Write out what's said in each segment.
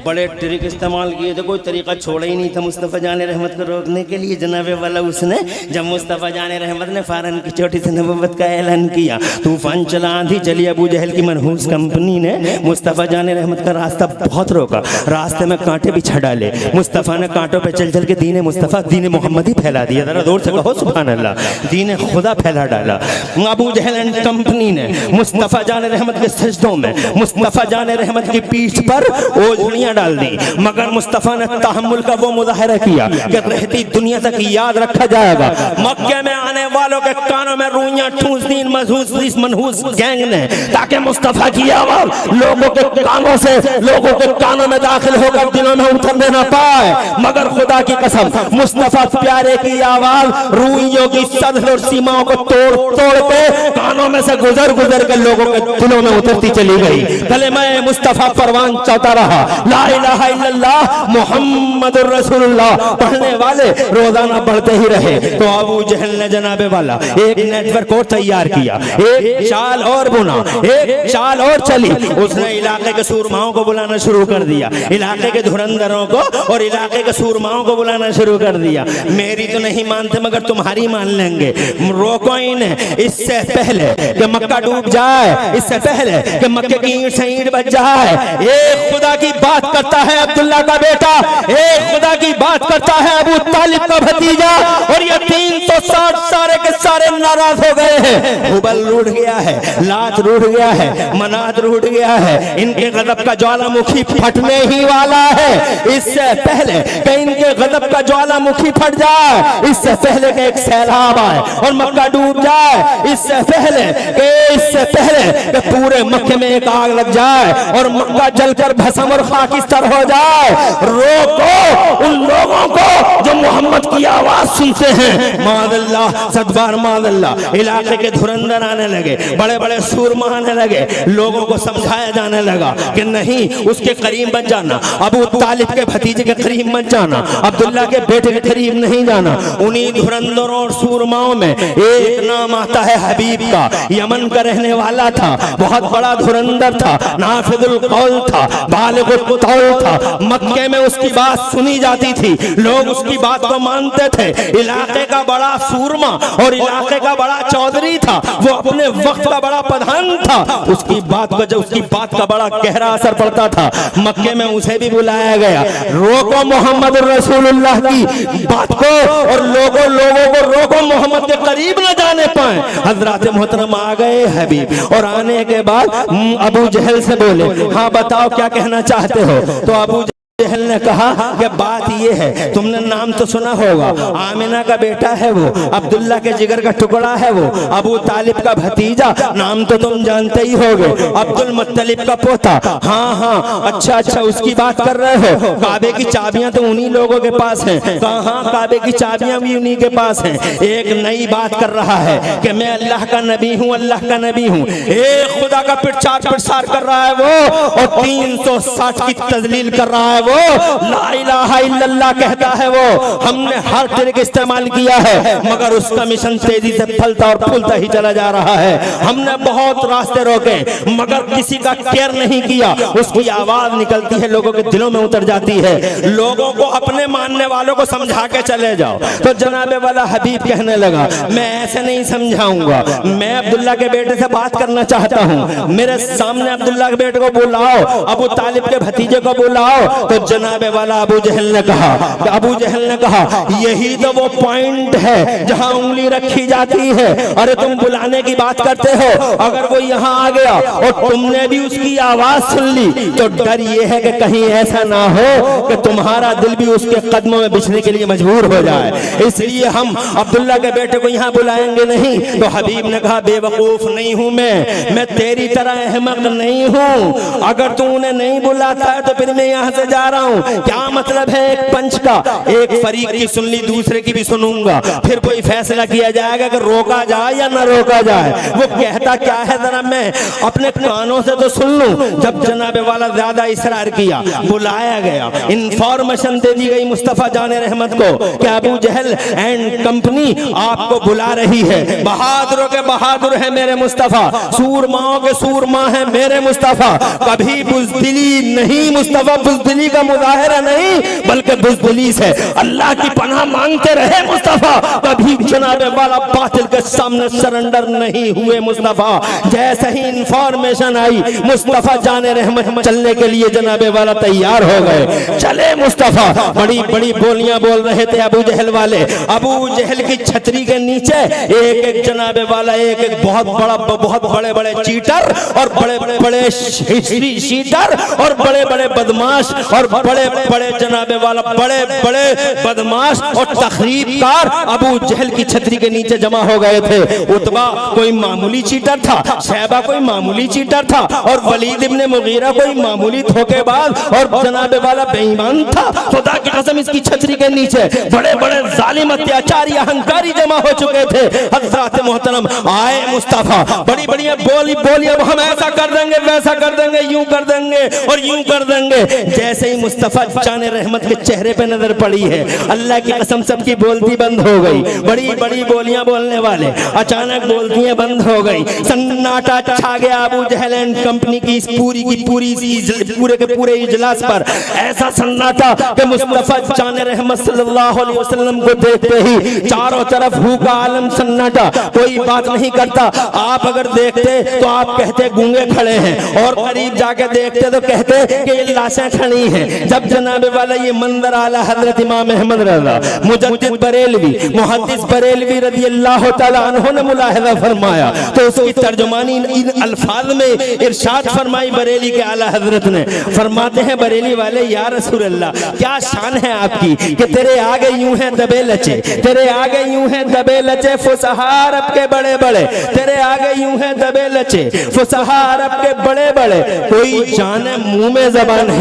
बड़े ट्रिक इस्तेमाल किए थे, कोई तरीका छोड़ा ही नहीं था मुस्तफ़ा जान रहमत को रोकने के लिए। जनाब वाला उसने जब मुस्तफ़ा जान रहमत ने फ़ौरन की चोटी से नबुव्वत का ऐलान किया, तूफ़ान चला, आंधी चली, अबू जहल की मनहूस कंपनी ने मुस्तफ़ा जान रहमत का रास्ता बहुत रोका, रास्ते में कांटे बिछा डाले। मुस्तफ़ा ने कांटों पे चल चल के दीन मुस्तफ़ा दीन मोहम्मद ही फैला दिया। ज़रा दूर से कहो सुभान अल्लाह, दीन खुदा फैला डाला। अबू जहल एंड कंपनी ने मुस्तफ़ा जान रहमत के सजदों में मुस्तफ़ा जान रहमत की पीठ पर ओझड़ियाँ डाल दी, मगर मुस्तफ़ा ने तहम्मुल का वो मुज़ाहरा किया कि रहती दुनिया तक याद रखा जाएगा। मक्के में आने वालों के कानों में रूइयाँ ठूंस दी मनहूस गैंग ने, ताकि मुस्तफ़ा की आवाज़ लोगों के कानों से लोगों के कानों में दाखिल होकर दिलों में उतरने न पाए। मगर खुदा की कसम, मुस्तफ़ा प्यारे की आवाज़ रूइयों की सरहद और सीमाओं को तोड़ तोड़ के कानों में से गुजर के लोगों के दिलों में उतरती चली गई। कलेमा मुस्तफ़ा परवान चलता रहा, ला इलाहा इल्लल्लाह मुहम्मदुर रसूलुल्लाह पढ़ने वाले रोजाना बढ़ते ही रहे। तो अबू जहल ने जनाबे वाला एक नेटवर्क और तैयार किया, एक चाल और बुना, एक चाल और चली। उसने इलाके के सूरमाओं को बुलाना शुरू कर दिया, इलाके के धुरंधरों को और इलाके के सूरमाओं को बुलाना शुरू कर दिया। मेरी तो नहीं मानते मगर तुम्हारी मान लेंगे। रोको इन्हें, इससे पहले कि मक्का डूब जाए, इससे पहले कि मक्के की ईंट से ईंट बच जाए। एक खुदा की बात करता है अब्दुल्ला का बेटा, एक खुदा की बात करता है अबू तालिब का भतीजा, और ये 360 सारे के सारे नाराज हो गए हैं। हुबल रूठ गया है, लात रूठ गया है, मनात रूठ गया है। इनके गजब का ज्वालामुखी फटने ही वाला है। इससे पहले कि इनके गजब का ज्वालामुखी फट जाए, इससे पहले कि एक सैलाब आए और मक्का डूब जाए, इससे पहले कि पूरे मक्के में एक आग लग जाए और मक्का जलकर भस्म और खाकिस्तर हो जाए, रोको उन लोगों को जो मोहम्मद की आवाज सुनते हैं। मादल्लाह सदबार मादल्लाह। इलाके के धुरंधर आने लगे, बड़े बड़े सूरमा आने लगे, लोगों को समझाया जाने लगा कि नहीं, उसके करीब मत जाना, अबू तालिब के भतीजे के करीब मत जाना, अब्दुल्ला के बेटे के करीब नहीं जाना। उन्हीं धुरंधरों और सूरमाओं में एक नाम आता है हबीब का, यमन का रहने वाला था, बहुत बड़ा धुरंधर था, नाफिजुल कौल था, बालिगुल कौल था। मक्के में उसकी बात सुनी जाती थी, लोग उसकी बात को मानते थे। इलाके का बड़ा सूरमा और इलाके का बड़ा चौधरी था, वो अपने वक्त का बड़ा प्रधान था। उसकी बात का बड़ा गहरा असर पड़ता था। मक्के में उसे भी बुलाया गया, रोको मोहम्मद रसूलुल्लाह की बात को और लोगों को रोको, मोहम्मद के करीब न जाने पाए। हजरत मोहतरम आ गए हबीब, और आने के बाद अबू जहल से बोले, हाँ बताओ क्या कहना चाहते हो। तो अबू जहल ने कहा कि बात ये है, तुमने नाम तो सुना होगा, आमिना का बेटा है वो, अब्दुल्ला के जिगर का टुकड़ा है वो, अबू तालिब का भतीजा, नाम तो तुम जानते ही होगे, अब्दुल मुत्तलिब का पोता। हाँ अच्छा उसकी बात कर रहे हो। काबे की चाबियां तो उन्हीं लोगों के पास हैं। कहाँ, काबे की चाबियां भी उन्हीं के पास हैं। एक नई बात कर रहा है कि मैं अल्लाह का नबी हूँ, अल्लाह का नबी हूँ। एक खुदा का प्रचार कर रहा है वो, और 360 की तजलील कर रहा है वो, ला इलाहा इल्लल्लाह कहता है वो। हमने हर तरीके इस्तेमाल किया है, मगर उसका मिशन तेजी से फलता और फूलता ही चला जा रहा है। हमने बहुत रास्ते रोके, मगर किसी का केयर नहीं किया। उसकी आवाज निकलती है, लोगों के दिलों में उतर जाती है। लोगों को, अपने मानने वालों को समझा के चले जाओ। तो जनाबे वाला हबीब कहने लगा, मैं ऐसे नहीं समझाऊंगा, मैं अब्दुल्ला के बेटे से बात करना चाहता हूँ। मेरे सामने अब्दुल्ला के बेटे को बुलाओ, अबू तालिब के भतीजे को बुलाओ। तो जनाबे वाला अबू जहल ने कहा, यही तो वो पॉइंट है जहां उंगली रखी जाती है। अरे तुम बुलाने की बात करते हो, अगर वो यहाँ आ गया और तुमने भी उसकी आवाज सुन ली, तो डर ये है कि कहीं ऐसा ना हो कि तुम्हारा दिल भी उसके कदमों में बिछने के लिए मजबूर हो जाए। इसलिए हम अब्दुल्ला के बेटे को यहाँ बुलाएंगे नहीं। तो हबीब ने कहा, बेवकूफ नहीं हूँ मैं तेरी तरह अहमक नहीं हूँ। अगर तू उन्हें नहीं बुलाता है तो फिर मैं यहाँ से जा बता रहा हूँ क्या मतलब है एक पंच का। एक फरीक की सुन ली, दूसरे की भी सुनूंगा, फिर कोई फैसला किया जाएगा कि रोका जाए या न रोका जाए। वो कहता क्या है जरा मैं अपने कानों से तो सुन लूं। जब जनाब वाला ज्यादा इसरार किया, बुलाया गया, इंफॉर्मेशन दे दी गई मुस्तफा जाने रहमत को कि अबू जहल एंड कंपनी आपको बुला रही है। बहादुरों के बहादुर है मेरे मुस्तफा, सूरमाओं के सूरमा है मेरे मुस्तफा। कभी बुज़दिली नहीं मुस्तफा, बुज़दिली का मुजाहिरा नहीं बल्कि बुज़दिली से अल्लाह की पनाह मांगते रहे मुस्तफा। कभी जनाब वाला बातिल के सामने सरेंडर नहीं हुए मुस्तफा। जैसे ही इंफॉर्मेशन आई मुस्तफा जाने रहमत चलने के लिए जनाब वाला तैयार हो गए। चले मुस्तफा, बड़ी बड़ी बोलियां बोल रहे थे अबू जहल वाले। अबू जहल की छतरी के नीचे एक एक जनाब वाला एक एक बहुत बड़े बड़े चीटर और बड़े बड़े शीटर और बड़े बड़े बदमाश और बड़े बड़े जनाब वाला बड़े बड़े बदमाश और तखरीबकार अबू जहल की छतरी के नीचे जमा हो गए थे। उतबा कोई मामूली चीटर था, शैबा कोई मामूली चीटर था और वलीद इब्ने मुगीरा कोई मामूली धोखेबाज और जनाब वाला बेईमान था। खुदा की कसम इसकी छतरी के नीचे बड़े बड़े जालिम अत्याचारी अहंकारी जमा हो चुके थे। हज़रात मोहतरम आए मुस्तफा, बड़ी बढ़िया बोली अब हम ऐसा कर देंगे, वैसा कर देंगे, यूं कर देंगे और यूं कर देंगे। जैसे ही मुस्तफा जाने रहमत के चेहरे पे नजर पड़ी है, अल्लाह की कसम सबकी बोलती बंद हो गई। बड़ी बड़ी बोलियां बोलने वाले अचानक बोलतियां बंद हो गई। सन्नाटा छा गया अबू जहल एंड कंपनी की पूरे के पूरे इजलास पर। ऐसा सन्नाटा कि मुस्तफा जाने रहमत सल्लल्लाहु अलैहि वसल्लम को देखते ही चारों तरफ हू का आलम सन्नाटा, कोई बात नहीं करता। आप अगर देखते तो आप कहते गूंगे खड़े हैं और करीब जाके देखते तो कहते कि ये लाशें खड़ी हैं। जब जनाब वाला ये मंजर आला हजरत इमाम अहमद रज़ा मुजद्दिद बरेलवी मुहद्दिस बरेलवी रज़ी अल्लाह तआला अन्हु ने मुलाहिज़ा फरमाया तो उसकी तर्जुमानी इन अल्फाज में इरशाद फरमाई बरेली के आला हजरत ने। फरमाते हैं बरेली वाले, या रसूल अल्लाह क्या शान है आपकी कि तेरे आगे यूं है दबे लचे, तेरे आगे यूं है दबे लचे फुसहा अरब के बड़े बड़े, तेरे आगे यूं है दबे लचे फुसहा अरब के बड़े बड़े। कोई जाने मुंह में ज़बान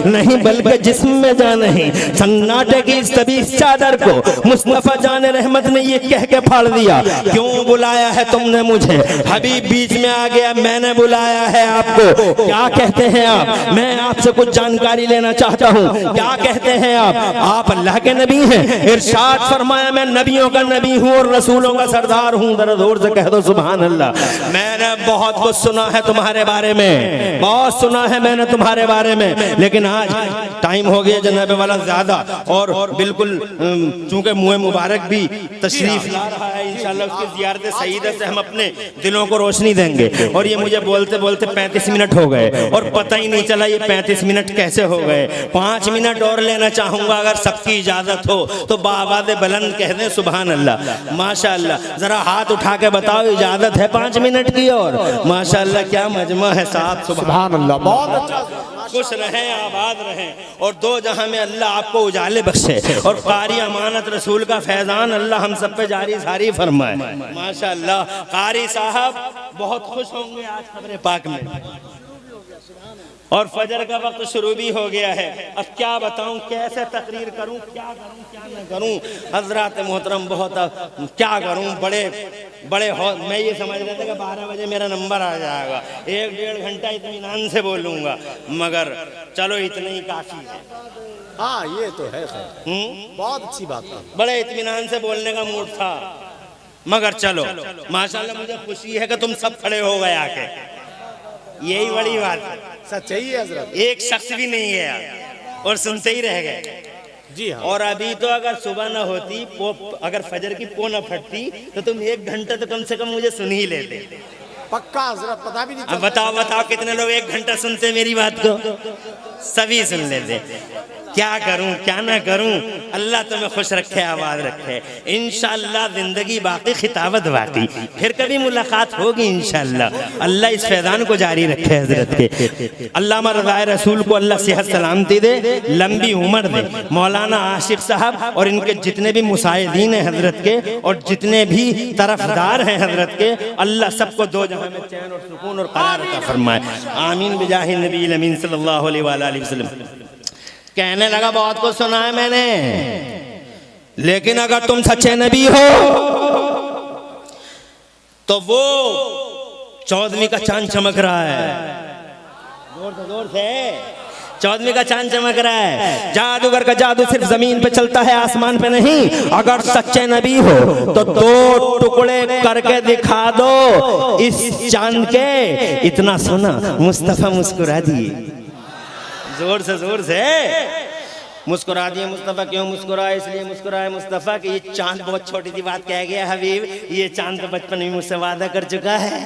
नहीं बल्कि जिस्म में जान नहीं। सन्नाटे की इस तबी चादर को मुस्तफा जाने रहमत ने ये कह के फाड़ दिया, क्यों बुलाया है तुमने मुझे? हबीब बीच में आ गया, मैंने बुलाया है आपको। क्या कहते हैं आप? मैं आपसे कुछ जानकारी लेना चाहता हूँ। क्या कहते हैं आप अल्लाह के नबी हैं? इरशाद फरमाया मैं नबियों का नबी हूँ और रसूलों का सरदार हूँ। जरा जोर से कह दो सुभान अल्लाह। मैंने बहुत कुछ सुना है तुम्हारे बारे में, बहुत सुना है मैंने तुम्हारे बारे में, लेकिन आज टाइम हो गया जनाब वाला ज्यादा और बिल्कुल चूंकि मुँह मुबारक भी तशरीफ ला रहा है, इंशाल्लाह उसकी ज़ियारत सईदा से हम अपने दिलों को रोशनी देंगे। और ये मुझे बोलते बोलते 35 मिनट हो गए और पता ही नहीं चला ये 35 मिनट कैसे हो गए। 5 मिनट और लेना चाहूंगा अगर सबकी इजाजत हो तो बावाज़े बुलंद कह दें सुभान अल्लाह माशाअल्लाह। जरा हाथ उठा के बताओ इजाजत है 5 मिनट की? और माशाअल्लाह क्या मजमा है साथ, सुभान अल्लाह। बहुत अच्छा, खुश रहें, आबाद रहें और दो जहां में अल्लाह आपको उजाले बख्शे और कारी अमानत रसूल का फैजान अल्लाह हम सब पे जारी सारी फरमाए माशाअल्लाह। कारी साहब बहुत खुश होंगे आज खबरे पाक में और फजर का वक्त शुरू भी हो गया है। अब क्या बताऊं, कैसे तकरीर करूं, क्या करूं क्या न करूं। हजरात मोहतरम बहुत क्या करूं, बड़े मैं ये समझ रहा था कि 12 बजे मेरा नंबर आ जाएगा, 1-1.5 घंटा इत्मीनान से बोलूंगा, मगर चलो इतना ही काफी है। हाँ ये तो है, बहुत अच्छी बात है। बड़े इत्मीनान से बोलने का मूड था, मगर चलो माशाल्लाह मुझे खुशी है कि तुम सब खड़े हो गए आके, यही बड़ी बात है। सच्चाई है हजरत, एक शख्स भी नहीं गया और सुनते ही रह गए। जी हाँ। और अभी तो अगर सुबह न होती, अगर फजर की पो न फटती तो तुम 1 घंटा तो कम से कम मुझे सुन ही लेते। पक्का हजरत, पता भी नहीं। अब बताओ कितने लोग 1 घंटा सुनते मेरी बात को? सभी सुन लेते। क्या करूं क्या ना करूं, अल्लाह तुम्हें खुश रखे, आबाद रखे। इंशाअल्लाह जिंदगी बाकी, खिताबत बाकी, फिर कभी मुलाकात होगी इंशाअल्लाह। अल्लाह इस फैजान को जारी रखे हजरत के। अल्लामा रज़ाए रसूल को अल्लाह सेहत सलामती दे, लंबी उम्र दे। मौलाना आशिक साहब और इनके जितने भी मुसाइदीन हैं हजरत के और जितने भी तरफदार हैं हजरत के, अल्लाह सबको दो जहां में चैन और सुकून और करार अता फरमाए। आमीन बिजाहि नबी अमीन सल्लल्लाहु अलैहि वसल्लम। कहने लगा बहुत कुछ सुना है मैंने, लेकिन अगर तुम सच्चे नबी हो तो वो 14वीं का चांद चमक रहा है, जोर से 14वीं का चांद चमक रहा है। जादूगर का जादू सिर्फ जमीन पे चलता है, आसमान पे नहीं। अगर सच्चे नबी हो तो 2 टुकड़े करके दिखा दो इस चांद के। इतना सुना मुस्तफा मुस्कुरा दिए, जोर से मुस्कुरा दिए। मुस्तफा क्यों मुस्कुराए? इसलिए मुस्कुराए मुस्तफा कि ये चांद बहुत छोटी सी बात कह गया हबीब, ये चांद तो बचपन में मुझसे वादा कर चुका है।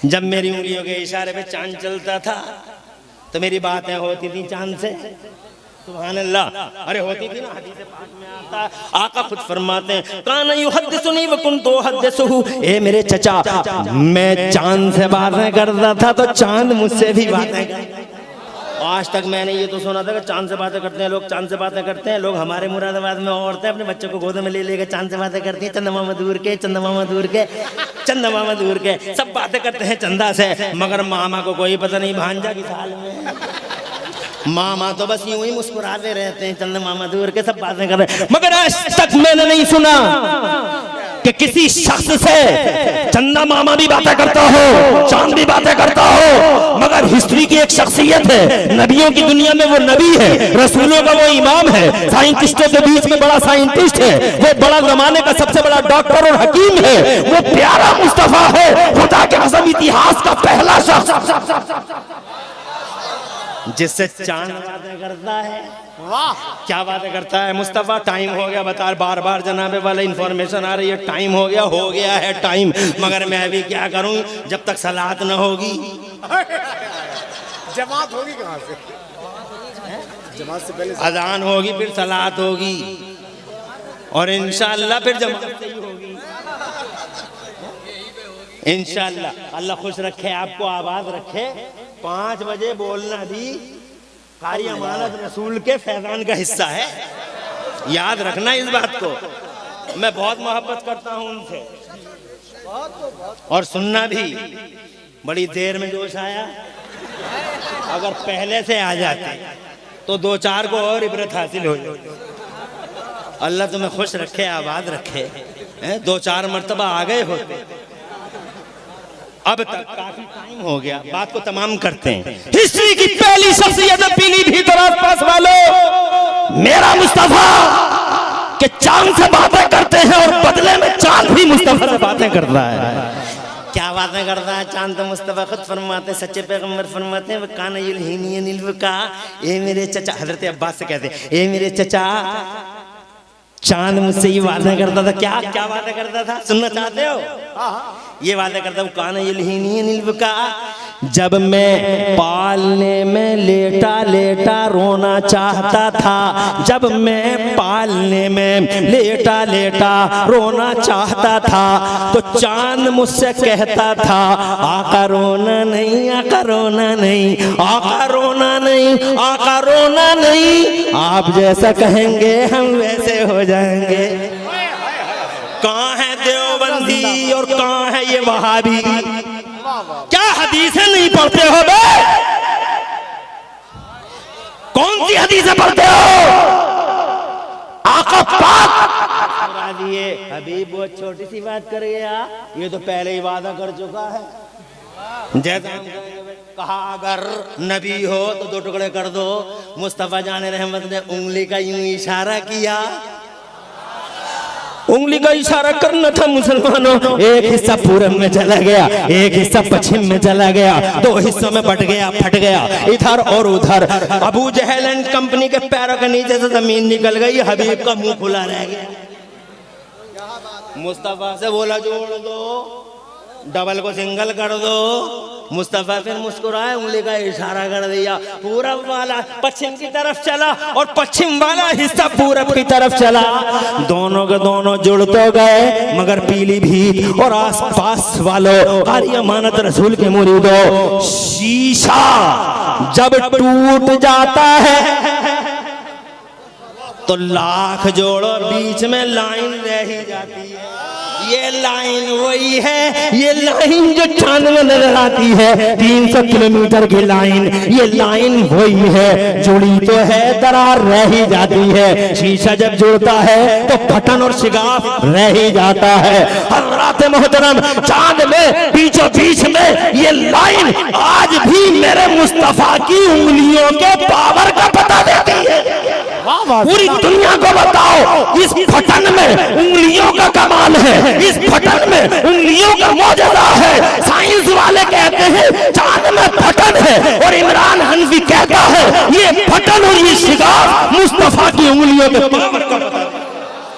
जब मेरी उंगलियों के इशारे पे चांद चलता था तो मेरी बातें होती थी चांद से। सुभान अल्लाह, अरे होती थी ना, हदीस पाक में आता, आका खुद फरमाते हैं काना युहद्दिसुनी व कुन्तु उहद्दिसुहु। ए मेरे चचा, मैं चांद से बातें करता था तो चांद मुझसे भी बातें करता। आज तक मैंने ये तो सुना था कि चांद से बातें करते हैं लोग, चांद से बातें करते हैं लोग। हमारे मुरादाबाद में औरतें अपने बच्चों को गोद में ले लेकर चांद से बातें करती हैं। चंदा मामा दूर के, चंदा मामा दूर के, चंदा मामा दूर के, सब बातें करते हैं चंदा से, मगर मामा को कोई पता नहीं भांजा की साल में। मामा तो बस यूं ही मुस्कुराते रहते हैं, चंदा मामा दूर के, सब बातें कर रहे हैं। मगर आज तक मैंने नहीं सुना कि किसी शख्स से चंदा मामा भी बातें करता हो, चांद भी बातें करता हो। मगर हिस्ट्री की एक शख्सियत है, नबियों की दुनिया में वो नबी है, रसूलों का वो इमाम है, साइंटिस्टों के बीच में बड़ा साइंटिस्ट है, वो बड़ा जमाने का सबसे बड़ा डॉक्टर और हकीम है, वो प्यारा मुस्तफा है, खुदा के कसम इतिहास का पहला शख्स जिससे चांद बातें करता है। वाह, क्या बातें करता है मुस्तफा। टाइम हो गया, बता बार बार जनाबे वाले इंफॉर्मेशन आ रही है, टाइम हो गया है टाइम। मगर मैं भी क्या करूं जब तक सलात न होगी। जमात होगी कहाँ से? जमात से पहले अजान होगी, फिर सलात होगी, और इंशाअल्लाह फिर जमात से ही होगी इंशाअल्लाह। अल्लाह खुश रखे, आपको आबाद रखे। 5 बजे बोलना भी कारी अमानत रसूल के फैजान का हिस्सा है, याद रखना इस बात को। मैं बहुत मोहब्बत करता हूं उनसे, और सुनना भी। बड़ी देर में जोश आया, अगर पहले से आ जाते तो 2-4 को और इबरत हासिल हो जाती। अल्लाह तुम्हें खुश रखे, आबाद रखे। 2-4 मर्तबा आ गए होते। अब तक काफी टाइम हो गया, बात को तमाम करते हैं। हिस्ट्री की पहली शख्सियत पीली भीतर आसपास वालों, मेरा मुस्तफा के चांद से बातें करते हैं और बदले में चांद भी मुस्तफा से बातें करता है। क्या बातें करता है चांद? तो मुस्तफा खुद फरमाते हैं, सच्चे पैगंबर फरमाते हैं, काना युल्हिनी अनिल वका। ए मेरे चचा, हजरत अब्बास से कहते हैं, ए मेरे चचा, चांद मुझसे ये बातें करता था। क्या बातें करता था, सुनना चाहते हो? ये बातें करता हूँ, काना युल्हिनी अनिल वका। जब मैं पालने में लेटा लेटा रोना चाहता था, जब मैं पालने में लेटा लेटा रोना चाहता था, तो चांद मुझसे कहता था, आका रोना नहीं, आका रोना नहीं, आका रोना नहीं, आका रोना नहीं, आप जैसा कहेंगे हम वैसे हो जाएंगे। कहाँ है देवबंदी और कहाँ है ये वहाबी? क्या हदीसें नहीं पढ़ते हो बे? कौन सी हदीसें पढ़ते हो? आका पाक दिए हबीब बहुत छोटी सी बात कर गया, ये तो पहले ही वादा कर चुका है। जैसा कहा अगर नबी हो तो 2 टुकड़े कर दो। मुस्तफा जान रहमत ने उंगली का यूं इशारा किया, उंगली का इशारा करना था मुसलमानों। एक हिस्सा पूरब में चला गया, एक हिस्सा पश्चिम में चला गया, 2 हिस्सों में बट गया, फट गया, इधर और उधर। अबू जहल एंड कंपनी के पैरों के नीचे से जमीन निकल गई, हबीब का मुंह खुला रह गया। मुस्तफा से बोला जोड़ दो, डबल को सिंगल कर दो। मुस्तफा फिर मुस्कुराए, उंगली का इशारा कर दिया, पूरब वाला पश्चिम की तरफ चला और पश्चिम वाला हिस्सा पूरब की तरफ चला। दोनों के दोनों जुड़ तो गए, मगर पीलीभीत और आसपास वालों, कारी अमानत रसूल के मुरीदों, शीशा जब टूट जाता है तो लाख जोड़ो बीच में लाइन रह ही जाती है। ये लाइन वही है, ये लाइन जो चांद में नजर आती है, 300 किलोमीटर की लाइन, ये लाइन वही है। जुड़ी तो है, दरार रह ही जाती है। शीशा जब जुड़ता है तो फटन और शिगाफ रह ही जाता है। हज़रात मोहतरम, चांद में बीचों बीच में ये लाइन आज भी मेरे मुस्तफा की उंगलियों के पावर का पता देती है। पूरी दुनिया को बताओ, इस फटन में उंगलियों का कमाल है, इस फटन में उंगलियों का मौजूदा है। साइंस वाले कहते हैं चांद में फटन है, और इमरान हनफी कहता है ये फटन और ये शिगार मुस्तफा की उंगलियों के पावर का पता।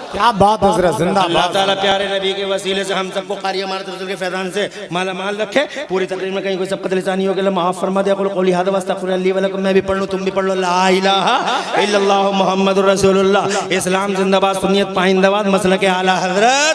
क्या बात हजरत, अल्लाह जिंदाबाद। ताला प्यारे नबी के वसीले से हम सबको कारी हमारे रसूल के फैजान से माला माल रखे। पूरी तकरीर में कहीं कोई सबकत लिसानी हो गया माफ फरमा दे। अक़ुल क़ौली हाज़ा वस्तग़फ़िरुल्लाह ली व लकुम। मैं भी पढ़ लूं, तुम भी पढ़ लो। ला इलाहा इल्लल्लाहु मुहम्मदुर रसूलुल्लाह। इस्लाम जिंदाबाद, सुन्नियत पाइंदाबाद, मसलक आला हज़रत।